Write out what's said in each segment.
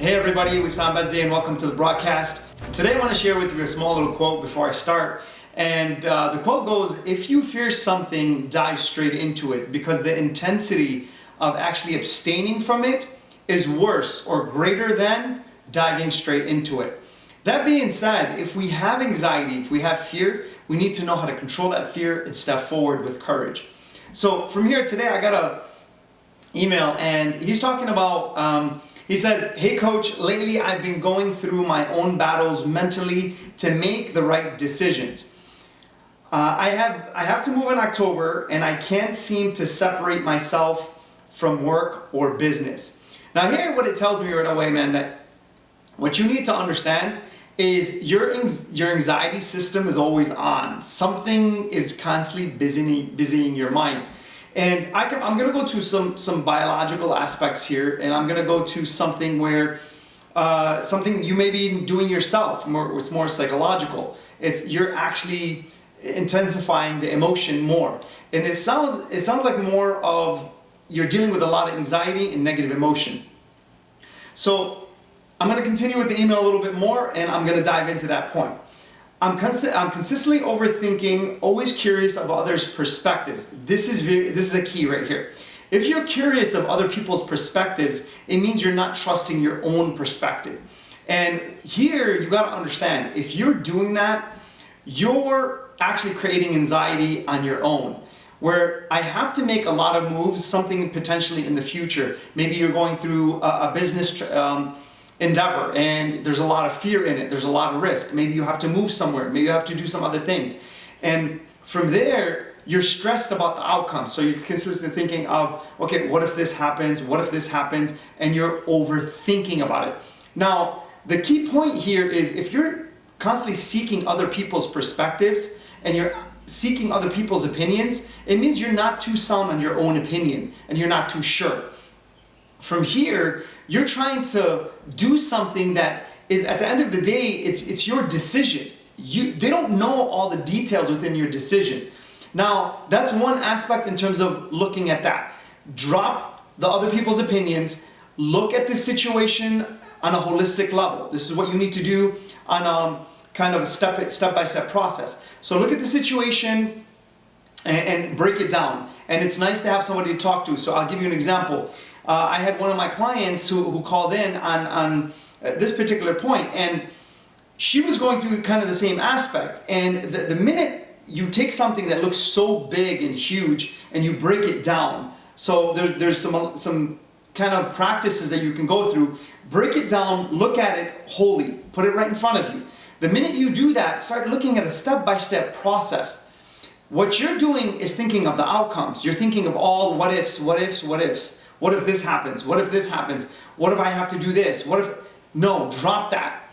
Hey everybody, Wissam Bazzi and welcome to the broadcast. Today I want to share with you a small little quote before I start. And the quote goes, if you fear something, dive straight into it, because the intensity of actually abstaining from it is worse or greater than diving straight into it. That being said, if we have anxiety, if we have fear, we need to know how to control that fear and step forward with courage. So from here today, I got a email and he's talking about, he says, hey coach, lately I've been going through my own battles mentally to make the right decisions. I have to move in October and I can't seem to separate myself from work or business. Now here what it tells me right away, man, that what you need to understand is your anxiety system is always on. Something is constantly busying your mind. And I'm going to go to some biological aspects here, and I'm going to go to something where something you may be doing yourself. It's more psychological. You're actually intensifying the emotion more, and it sounds like more of you're dealing with a lot of anxiety and negative emotion. So I'm going to continue with the email a little bit more, and I'm going to dive into that point. I'm consistently overthinking, always curious of others' perspectives. This is a key right here. If you're curious of other people's perspectives, it means you're not trusting your own perspective. And here you got to understand, if you're doing that, you're actually creating anxiety on your own. Where I have to make a lot of moves, something potentially in the future. Maybe you're going through a business endeavor and there's a lot of fear in it, there's a lot of risk. Maybe you have to move somewhere, maybe you have to do some other things. And from there, you're stressed about the outcome. So you're consistently thinking of, okay, what if this happens? What if this happens? And you're overthinking about it. Now, the key point here is if you're constantly seeking other people's perspectives and you're seeking other people's opinions, it means you're not too sound on your own opinion and you're not too sure. From here, you're trying to do something that is, at the end of the day, it's your decision. They don't know all the details within your decision. Now, that's one aspect in terms of looking at that. Drop the other people's opinions, look at the situation on a holistic level. This is what you need to do on a kind of a step-by-step process. So look at the situation and break it down. And it's nice to have somebody to talk to. So I'll give you an example. I had one of my clients who called in on this particular point, and she was going through kind of the same aspect. And the minute you take something that looks so big and huge and you break it down, so there's some kind of practices that you can go through, break it down, look at it wholly, put it right in front of you. The minute you do that, start looking at a step-by-step process. What you're doing is thinking of the outcomes. You're thinking of all what ifs, what ifs, what ifs. What if this happens? What if this happens? What if I have to do this? What if... No, drop that.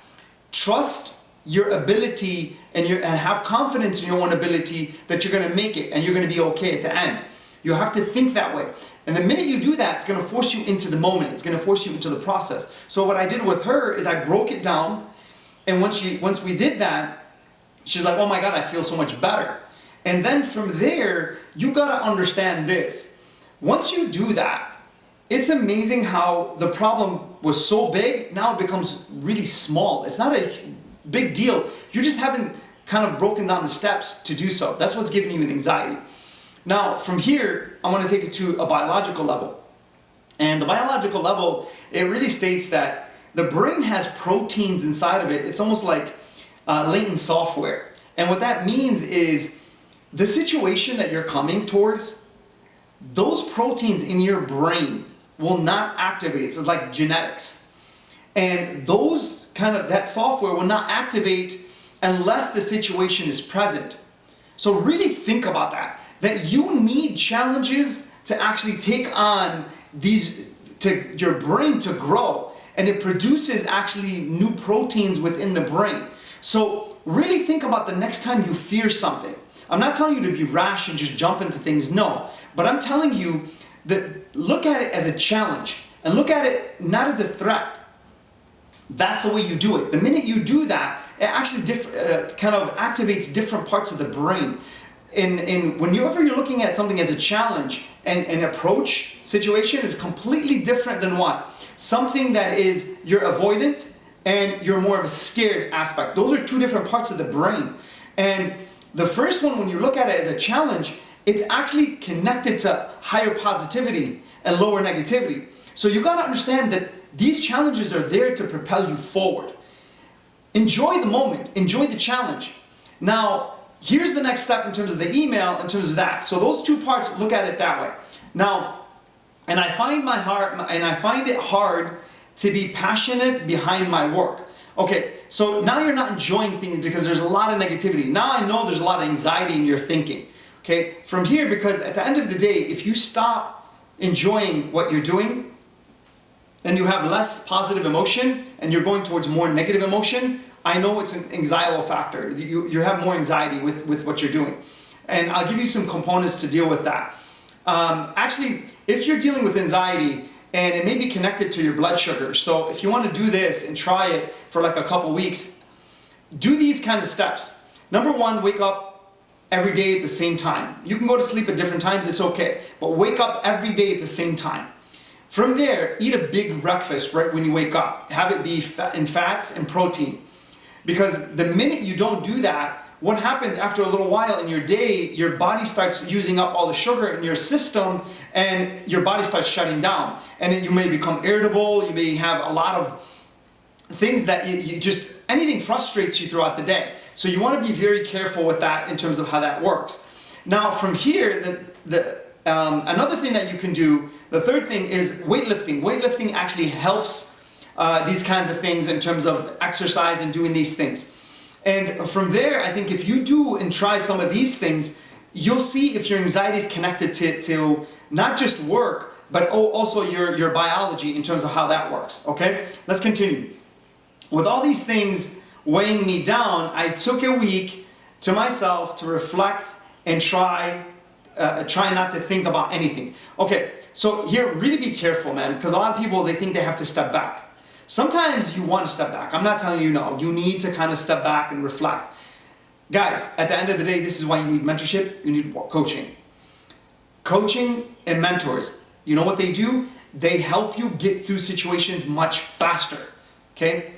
Trust your ability and have confidence in your own ability that you're going to make it and you're going to be okay at the end. You have to think that way. And the minute you do that, it's going to force you into the moment. It's going to force you into the process. So what I did with her is I broke it down, and once we did that, she's like, oh my God, I feel so much better. And then from there, you got to understand this. Once you do that, it's amazing how the problem was so big, now it becomes really small. It's not a big deal. You just haven't kind of broken down the steps to do so. That's what's giving you the anxiety. Now, from here, I want to take it to a biological level. And the biological level, it really states that the brain has proteins inside of it. It's almost like latent software. And what that means is the situation that you're coming towards, those proteins in your brain will not activate. It's like genetics. And that software will not activate unless the situation is present. So really think about that you need challenges to actually take on your brain to grow. And it produces actually new proteins within the brain. So really think about the next time you fear something. I'm not telling you to be rash and just jump into things, no. But I'm telling you that look at it as a challenge and look at it not as a threat. That's the way you do it. The minute you do that, it actually kind of activates different parts of the brain. Whenever you're looking at something as a challenge and approach situation is completely different than what? Something that is you're avoidant and you're more of a scared aspect. Those are two different parts of the brain. And the first one, when you look at it as a challenge, it's actually connected to higher positivity and lower negativity. So you gotta understand that these challenges are there to propel you forward. Enjoy the moment, enjoy the challenge. Now, here's the next step in terms of the email, in terms of that. So those two parts, look at it that way. Now, and I find it hard to be passionate behind my work. Okay, so now you're not enjoying things because there's a lot of negativity. Now I know there's a lot of anxiety in your thinking. Okay, from here, because at the end of the day, if you stop enjoying what you're doing and you have less positive emotion and you're going towards more negative emotion, I know it's an anxietal factor. You have more anxiety with what you're doing. And I'll give you some components to deal with that. Actually, if you're dealing with anxiety, and it may be connected to your blood sugar, so if you want to do this and try it for like a couple weeks, do these kinds of steps. Number one, wake up every day at the same time. You can go to sleep at different times, it's okay, but wake up every day at the same time. From there, eat a big breakfast right when you wake up. Have it be in fats and protein. Because the minute you don't do that, what happens after a little while in your day, your body starts using up all the sugar in your system and your body starts shutting down. And then you may become irritable, you may have a lot of things that you just, anything frustrates you throughout the day. So you want to be very careful with that in terms of how that works. Now from here, another thing that you can do, the third thing is weightlifting. Weightlifting actually helps these kinds of things in terms of exercise and doing these things. And from there, I think if you do and try some of these things, you'll see if your anxiety is connected to not just work, but also your biology in terms of how that works, okay? Let's continue. With all these things weighing me down, I took a week to myself to reflect and try not to think about anything. Okay, so here, really be careful, man, because a lot of people, they think they have to step back. Sometimes you want to step back. I'm not telling you no. You need to kind of step back and reflect. Guys, at the end of the day, this is why you need mentorship, you need coaching. Coaching and mentors, you know what they do? They help you get through situations much faster, okay?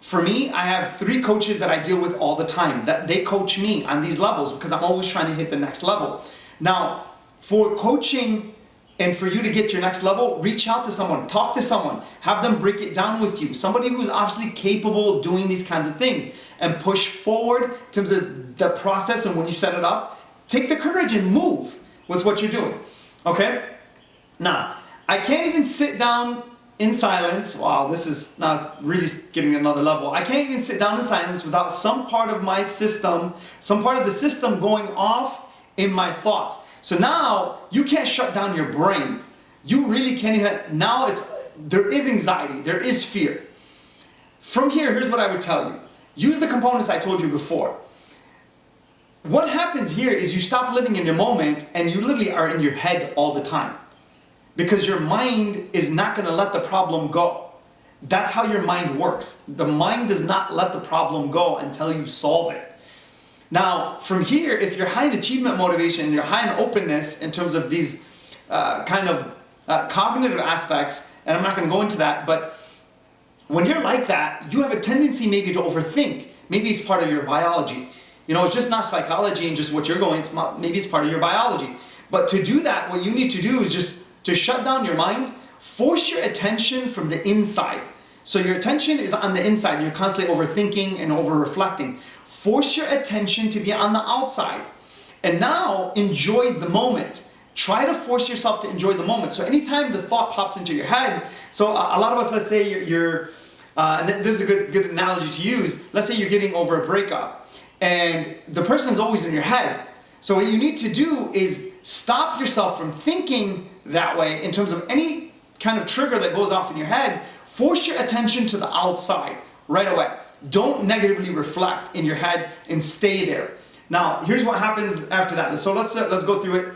For me, I have 3 coaches that I deal with all the time, that they coach me on these levels because I'm always trying to hit the next level. Now, for coaching and for you to get to your next level, reach out to someone, talk to someone, have them break it down with you. Somebody who's obviously capable of doing these kinds of things and push forward in terms of the process. And when you set it up, take the courage and move with what you're doing, okay? Now, I can't even sit down in silence. Wow, this is now really getting another level. I can't even sit down in silence without some part of my system, some part of the system going off in my thoughts. So now you can't shut down your brain. You really can't even, now there is anxiety, there is fear. From here, here's what I would tell you. Use the components I told you before. What happens here is you stop living in the moment and you literally are in your head all the time. Because your mind is not gonna let the problem go. That's how your mind works. The mind does not let the problem go until you solve it. Now, from here, if you're high in achievement motivation, you're high in openness in terms of these cognitive aspects, and I'm not going to go into that, but when you're like that, you have a tendency maybe to overthink. Maybe it's part of your biology. You know, it's just not psychology and just what you're going, maybe it's part of your biology. But to do that, what you need to do is just to shut down your mind, force your attention from the inside. So your attention is on the inside, you're constantly overthinking and over-reflecting. Force your attention to be on the outside. And now enjoy the moment. Try to force yourself to enjoy the moment. So anytime the thought pops into your head, so a lot of us, let's say and this is a good analogy to use, let's say you're getting over a breakup and the person's always in your head. So what you need to do is stop yourself from thinking that way in terms of any kind of trigger that goes off in your head. Force your attention to the outside right away. Don't negatively reflect in your head and stay there. Now, here's what happens after that. So let's go through it.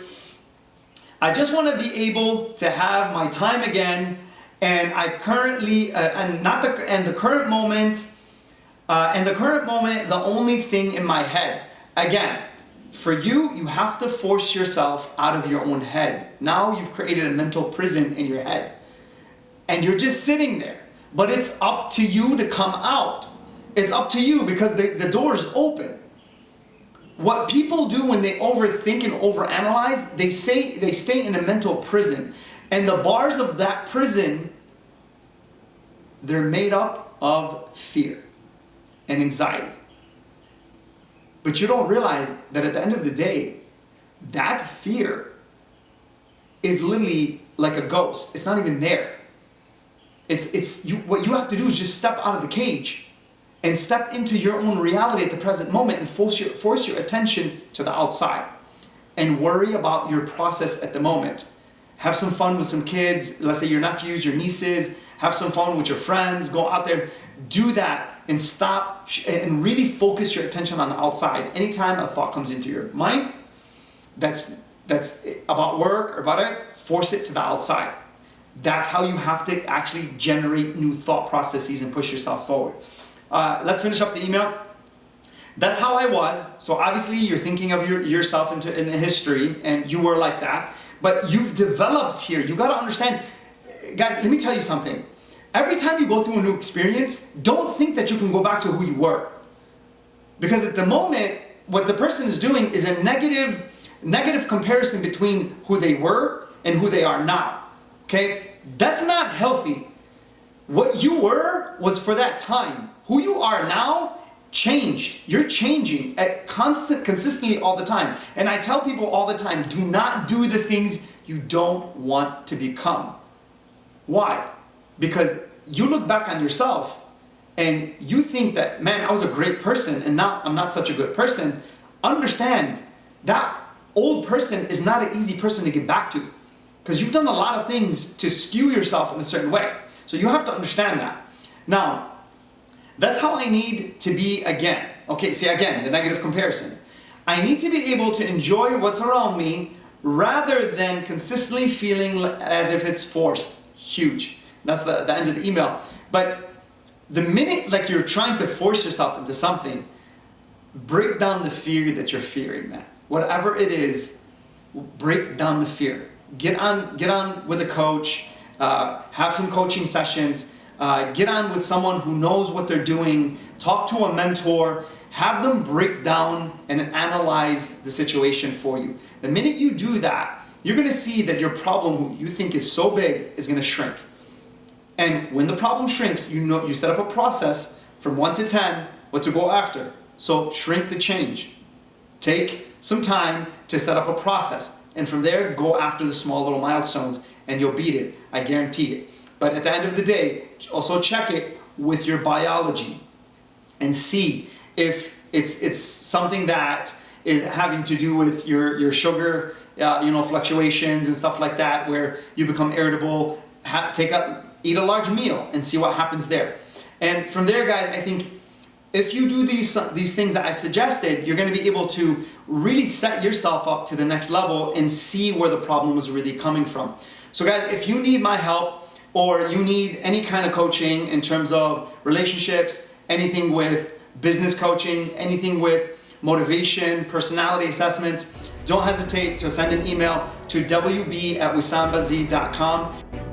I just want to be able to have my time again, and I currently the current moment, the only thing in my head. Again, For you, you have to force yourself out of your own head. Now you've created a mental prison in your head. And you're just sitting there. But it's up to you to come out. It's up to you because the door is open. What people do when they overthink and overanalyze, they stay in a mental prison. And the bars of that prison, they're made up of fear and anxiety. But you don't realize that at the end of the day, that fear is literally like a ghost. It's not even there. What you have to do is just step out of the cage and step into your own reality at the present moment and force your attention to the outside and worry about your process at the moment. Have some fun with some kids, let's say your nephews, your nieces, have some fun with your friends, go out there, do that and stop and really focus your attention on the outside. Anytime a thought comes into your mind that's about work or about it, force it to the outside. That's how you have to actually generate new thought processes and push yourself forward. Let's finish up the email. That's how I was. So obviously you're thinking of yourself in history and you were like that, but you've developed here. You got to understand, guys, let me tell you something. Every time you go through a new experience, don't think that you can go back to who you were. Because at the moment, what the person is doing is a negative comparison between who they were and who they are now. Okay? That's not healthy. What you were was for that time. Who you are now changed. You're changing consistently all the time. And I tell people all the time, do not do the things you don't want to become. Why? Because you look back on yourself and you think that, man, I was a great person and now I'm not such a good person. Understand that old person is not an easy person to get back to because you've done a lot of things to skew yourself in a certain way. So you have to understand that. Now, that's how I need to be again. Okay, see again, the negative comparison. I need to be able to enjoy what's around me rather than consistently feeling as if it's forced. Huge. That's the end of the email. But the minute like you're trying to force yourself into something, break down the fear that you're fearing, man. Whatever it is, break down the fear. Get on with a coach, have some coaching sessions, get on with someone who knows what they're doing, talk to a mentor, have them break down and analyze the situation for you. The minute you do that, you're gonna see that your problem you think is so big is gonna shrink. And when the problem shrinks, you set up a process from 1 to 10, what to go after. So shrink the change. Take some time to set up a process. And from there, go after the small little milestones and you'll beat it. I guarantee it. But at the end of the day, also check it with your biology and see if it's something that is having to do with your sugar, fluctuations and stuff like that, where you become irritable. Eat a large meal and see what happens there. And from there, guys, I think if you do these things that I suggested, you're going to be able to really set yourself up to the next level and see where the problem is really coming from. So guys, if you need my help or you need any kind of coaching in terms of relationships, anything with business coaching, anything with motivation, personality assessments, don't hesitate to send an email to wb@wisambaz.com.